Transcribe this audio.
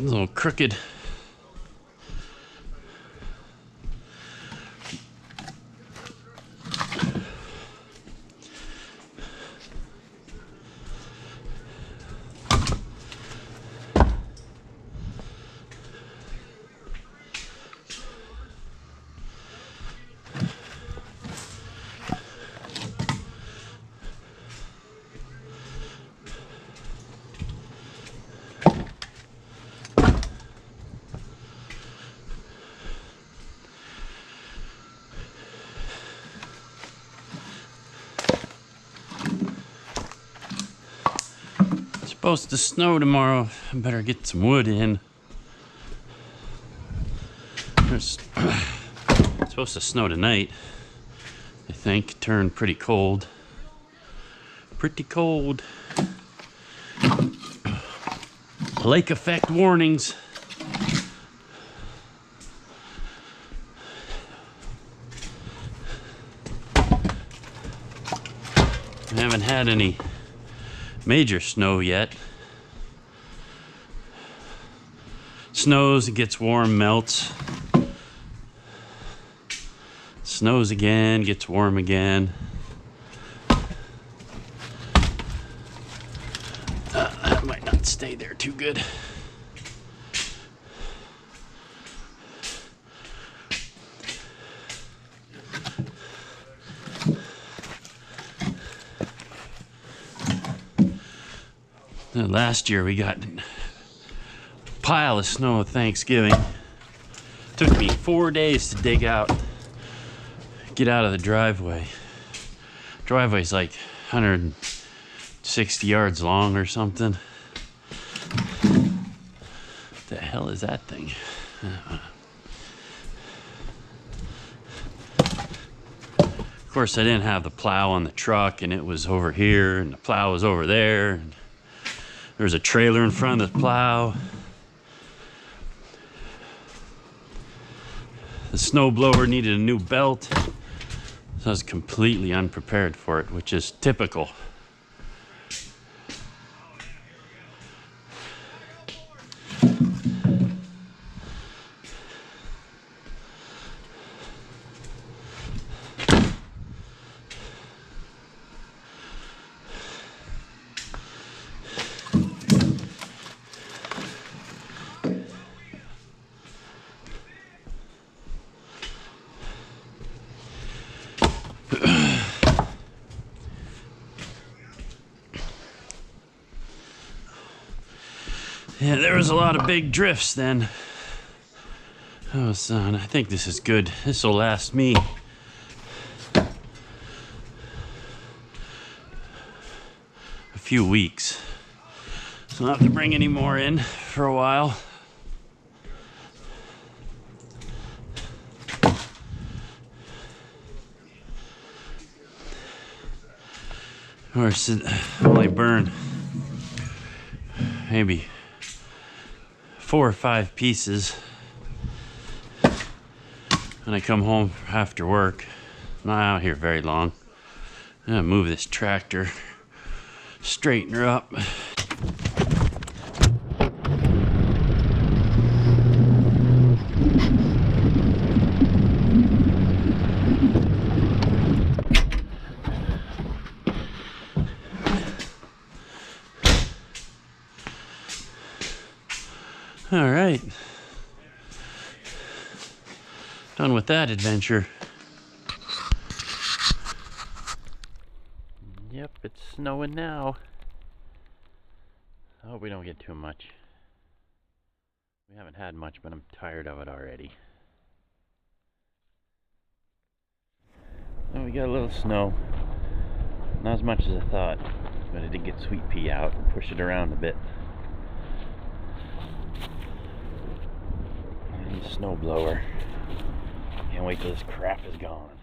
A little crooked. Supposed to snow tomorrow. I better get some wood in. It's supposed to snow tonight, I think. Turned pretty cold. Pretty cold. Lake effect warnings. I haven't had any major snow yet. Snows, it gets warm, melts. Snows again, gets warm again. That might not stay there too good. Last year we got a pile of snow at Thanksgiving. Took me 4 days to dig out, get out of the driveway. Driveway's like 160 yards long or something. What the hell is that thing? Of course, I didn't have the plow on the truck, and it was over here, and the plow was over there. And there's a trailer in front of the plow. The snowblower needed a new belt, so I was completely unprepared for it, which is typical. Yeah, there was a lot of big drifts then. Oh, son, I think this is good. This will last me a few weeks. So I don't have to bring any more in for a while. Of course, it only burned maybe 4 or 5 pieces when I come home after work. I'm not out here very long. I'm gonna move this tractor, straighten her up. All right, done with that adventure. Yep, it's snowing now. I hope we don't get too much. We haven't had much, but I'm tired of it already. Oh, we got a little snow. Not as much as I thought, but I did get sweet pea out and push it around a bit. Snow blower. Can't wait till this crap is gone.